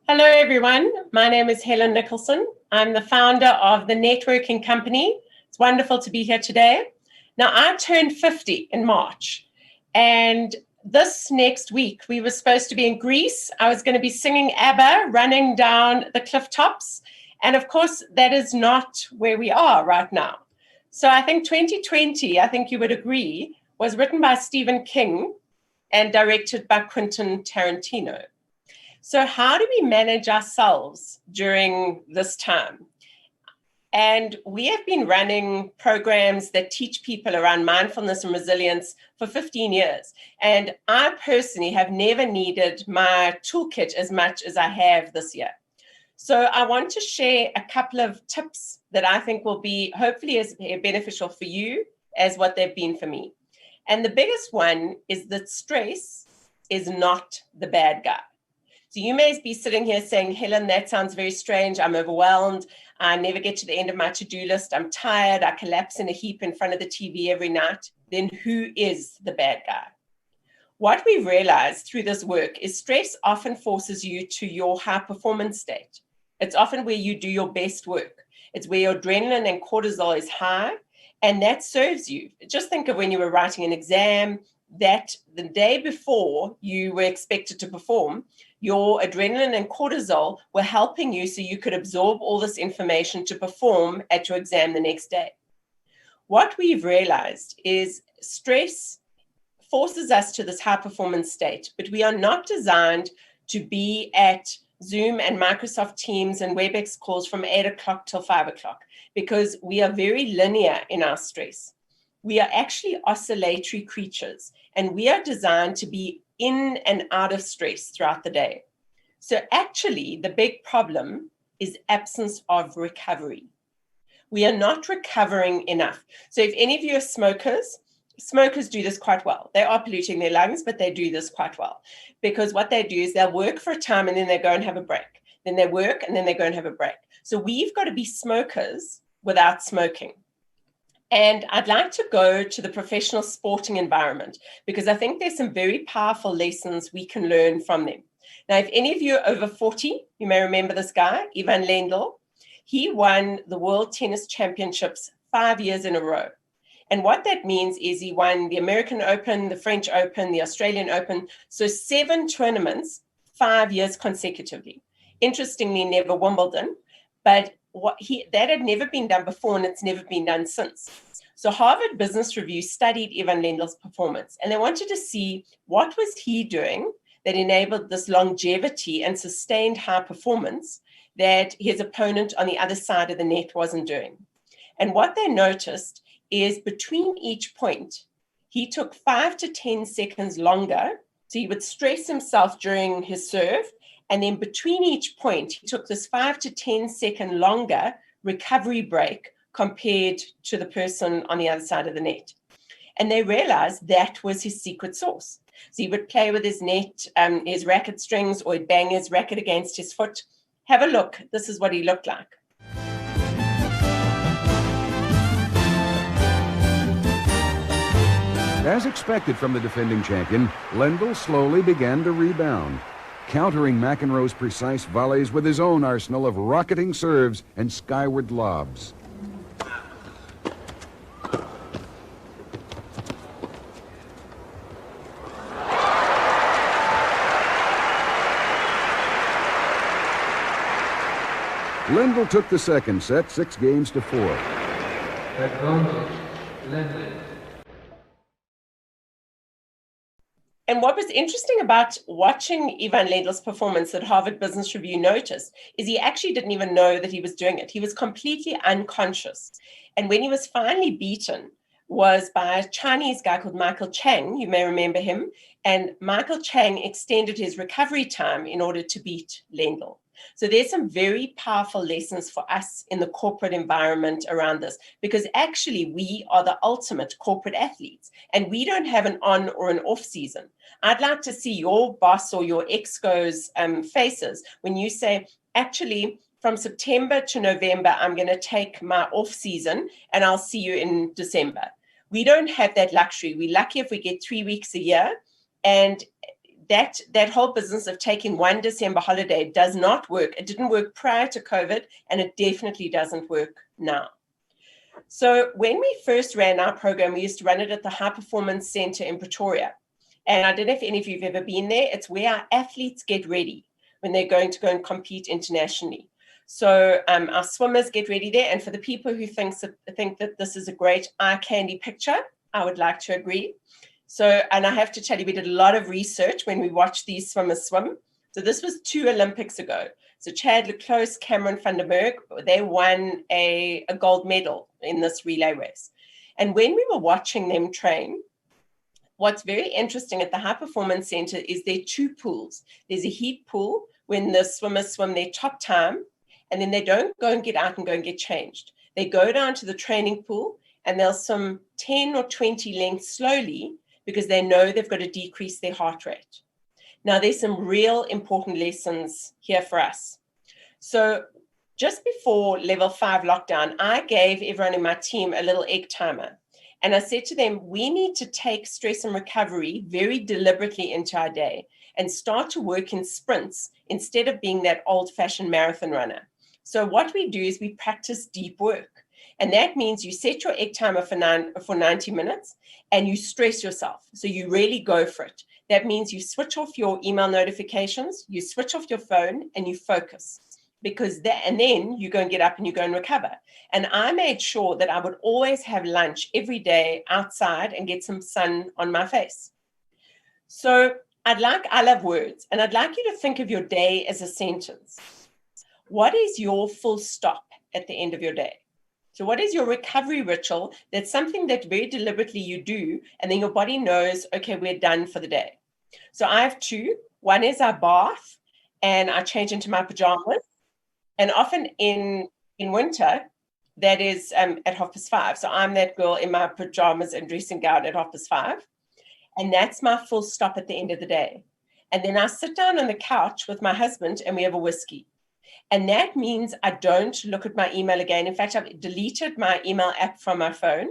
Hello, everyone. My name is Helen Nicholson. I'm the founder of the networking company. It's wonderful to be here today. Now, I turned 50 in March, and this next week, we were supposed to be in Greece. I was going to be singing ABBA, running down the cliff tops. And of course, that is not where we are right now. So I think 2020, I think you would agree, was written by Stephen King and directed by Quentin Tarantino. So how do we manage ourselves during this time? And we have been running programs that teach people around mindfulness and resilience for 15 years. And I personally have never needed my toolkit as much as I have this year. So I want to share a couple of tips that I think will be hopefully as beneficial for you as what they've been for me. And the biggest one is that stress is not the bad guy. So you may be sitting here saying, Helen, that sounds very strange. I'm overwhelmed. I never get to the end of my to-do list. I'm tired. I collapse in a heap in front of the TV every night. Then who is the bad guy? What we've realized through this work is stress often forces you to your high performance state. It's often where you do your best work. It's where your adrenaline and cortisol is high, and that serves you. Just think of when you were writing an exam, that the day before you were expected to perform, your adrenaline and cortisol were helping you so you could absorb all this information to perform at your exam the next day. What we've realized is stress forces us to this high performance state, but we are not designed to be at Zoom and Microsoft Teams and WebEx calls from 8 o'clock till 5 o'clock because we are very linear in our stress. We are actually oscillatory creatures, and we are designed to be in and out of stress throughout the day. So actually, the big problem is absence of recovery. We are not recovering enough. So if any of you are smokers do this quite well. They are polluting their lungs, but they do this quite well. Because what they do is they'll work for a time and then they go and have a break. Then they work and then they go and have a break. So we've got to be smokers without smoking. And I'd like to go to the professional sporting environment because I think there's some very powerful lessons we can learn from them. Now, if any of you are over 40, you may remember this guy, Ivan Lendl. He won the World Tennis Championships 5 years in a row. And what that means is he won the American Open, the French Open, the Australian Open. So 7 tournaments, 5 years consecutively. Interestingly, never Wimbledon, but that had never been done before, and it's never been done since. So Harvard Business Review studied Ivan Lendl's performance, and they wanted to see what was he doing that enabled this longevity and sustained high performance that his opponent on the other side of the net wasn't doing. And what they noticed is between each point, he took 5 to 10 seconds longer. So he would stress himself during his serve, and then between each point, he took this 5 to 10 second longer recovery break compared to the person on the other side of the net. And they realized that was his secret sauce. So he would play with his net, his racket strings, or he'd bang his racket against his foot. Have a look. This is what he looked like. As expected from the defending champion, Lendl slowly began to rebound, countering McEnroe's precise volleys with his own arsenal of rocketing serves and skyward lobs. Lendl took the second set 6 games to 4. Advantage, Lendl. And what was interesting about watching Ivan Lendl's performance that Harvard Business Review noticed is he actually didn't even know that he was doing it. He was completely unconscious. And when he was finally beaten was by a Chinese guy called Michael Chang. You may remember him. And Michael Chang extended his recovery time in order to beat Lendl. So there's some very powerful lessons for us in the corporate environment around this, because actually we are the ultimate corporate athletes and we don't have an on or an off season. I'd like to see your boss or your exco's faces when you say, actually, from September to November, I'm going to take my off season and I'll see you in December. We don't have that luxury. We're lucky if we get 3 weeks a year. And that whole business of taking one December holiday does not work. It didn't work prior to COVID, and it definitely doesn't work now. So when we first ran our program, we used to run it at the High Performance Center in Pretoria. And I don't know if any of you have ever been there. It's where our athletes get ready when they're going to go and compete internationally. So our swimmers get ready there. And for the people who think that this is a great eye candy picture, I would like to agree. So, and I have to tell you, we did a lot of research when we watched these swimmers swim. So this was 2 Olympics ago. So Chad Leclos, Cameron van der Berg, they won a gold medal in this relay race. And when we were watching them train, what's very interesting at the High Performance Center is there are 2 pools. There's a heat pool when the swimmers swim their top time, and then they don't go and get out and go and get changed. They go down to the training pool and they'll swim 10 or 20 lengths slowly because they know they've got to decrease their heart rate. Now, there's some real important lessons here for us. So just before level 5 lockdown, I gave everyone in my team a little egg timer. And I said to them, we need to take stress and recovery very deliberately into our day and start to work in sprints instead of being that old-fashioned marathon runner. So what we do is we practice deep work. And that means you set your egg timer for 90 minutes and you stress yourself. So you really go for it. That means you switch off your email notifications, you switch off your phone, and you focus. And then you go and get up and you go and recover. And I made sure that I would always have lunch every day outside and get some sun on my face. So I love words, and I'd like you to think of your day as a sentence. What is your full stop at the end of your day? So what is your recovery ritual? That's something that very deliberately you do, and then your body knows, okay, we're done for the day. So I have 2. One is I bath, and I change into my pajamas. And often in winter, that is at 5:30. So I'm that girl in my pajamas and dressing gown at 5:30. And that's my full stop at the end of the day. And then I sit down on the couch with my husband and we have a whiskey. And that means I don't look at my email again. In fact, I've deleted my email app from my phone.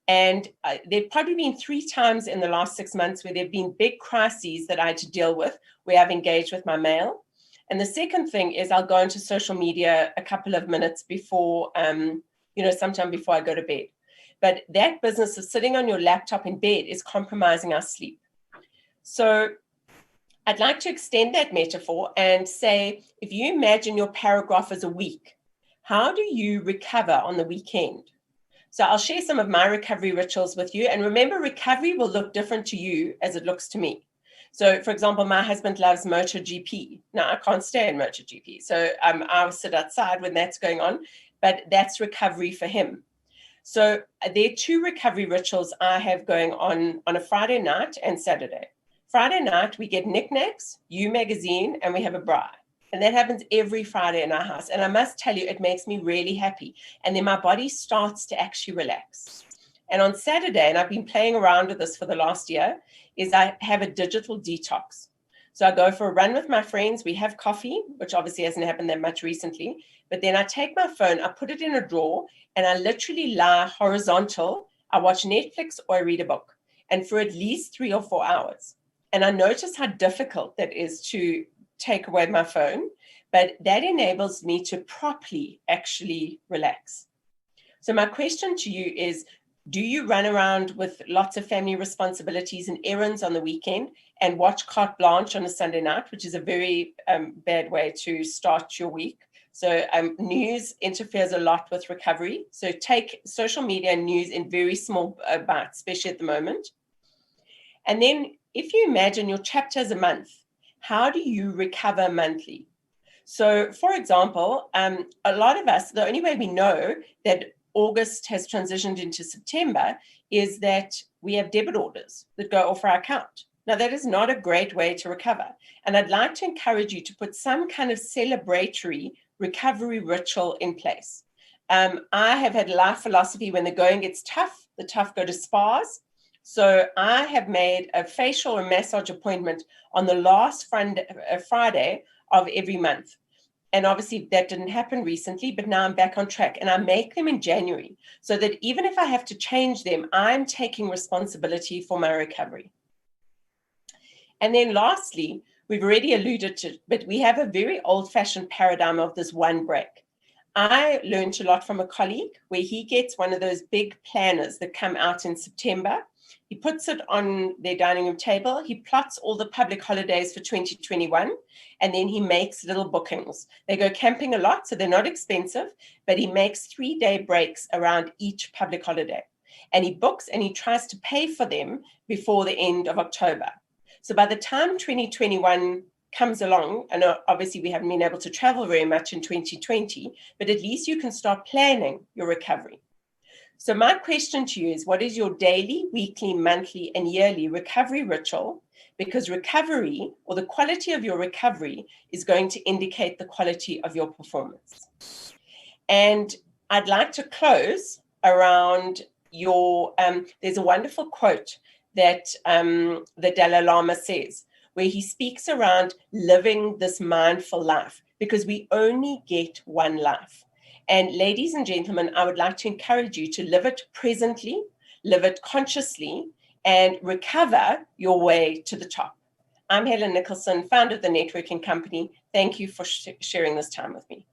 And there've probably been 3 times in the last 6 months where there've been big crises that I had to deal with, where I've engaged with my mail. And the second thing is I'll go into social media a couple of minutes before, sometime before I go to bed. But that business of sitting on your laptop in bed is compromising our sleep. So I'd like to extend that metaphor and say, if you imagine your paragraph as a week, how do you recover on the weekend? So I'll share some of my recovery rituals with you. And remember, recovery will look different to you as it looks to me. So, for example, my husband loves MotoGP. Now, I can't stand MotoGP. So I'll sit outside when that's going on, but that's recovery for him. So there are 2 recovery rituals I have going on a Friday night and Saturday. Friday night, we get knickknacks, You Magazine, and we have a braai. And that happens every Friday in our house. And I must tell you, it makes me really happy. And then my body starts to actually relax. And on Saturday, and I've been playing around with this for the last year, is I have a digital detox. So I go for a run with my friends. We have coffee, which obviously hasn't happened that much recently. But then I take my phone, I put it in a drawer, and I literally lie horizontal. I watch Netflix or I read a book. And for at least 3 or 4 hours. And I notice how difficult that is to take away my phone. But that enables me to properly actually relax. So my question to you is, do you run around with lots of family responsibilities and errands on the weekend and watch carte blanche on a Sunday night, which is a very bad way to start your week? So news interferes a lot with recovery. So take social media and news in very small bites, especially at the moment. And then if you imagine your chapters a month, how do you recover monthly? So for example, a lot of us, the only way we know that August has transitioned into September is that we have debit orders that go off our account. Now, that is not a great way to recover. And I'd like to encourage you to put some kind of celebratory recovery ritual in place. I have had a life philosophy: when the going gets tough, the tough go to spas. So I have made a facial or massage appointment on the last Friday of every month. And obviously that didn't happen recently, but now I'm back on track, and I make them in January so that even if I have to change them, I'm taking responsibility for my recovery. And then lastly, we've already alluded to, but we have a very old-fashioned paradigm of this one break. I learned a lot from a colleague where he gets one of those big planners that come out in September. He puts it on their dining room table. He plots all the public holidays for 2021, and then he makes little bookings. They go camping a lot, so they're not expensive, but he makes 3-day breaks around each public holiday. And he books and he tries to pay for them before the end of October. So by the time 2021 comes along, and obviously we haven't been able to travel very much in 2020, but at least you can start planning your recovery. So my question to you is, what is your daily, weekly, monthly, and yearly recovery ritual? Because recovery, or the quality of your recovery, is going to indicate the quality of your performance. And I'd like to close around your, there's a wonderful quote that the Dalai Lama says, where he speaks around living this mindful life, because we only get one life. And ladies and gentlemen, I would like to encourage you to live it presently, live it consciously, and recover your way to the top. I'm Helen Nicholson, founder of the Networking Company. Thank you for sharing this time with me.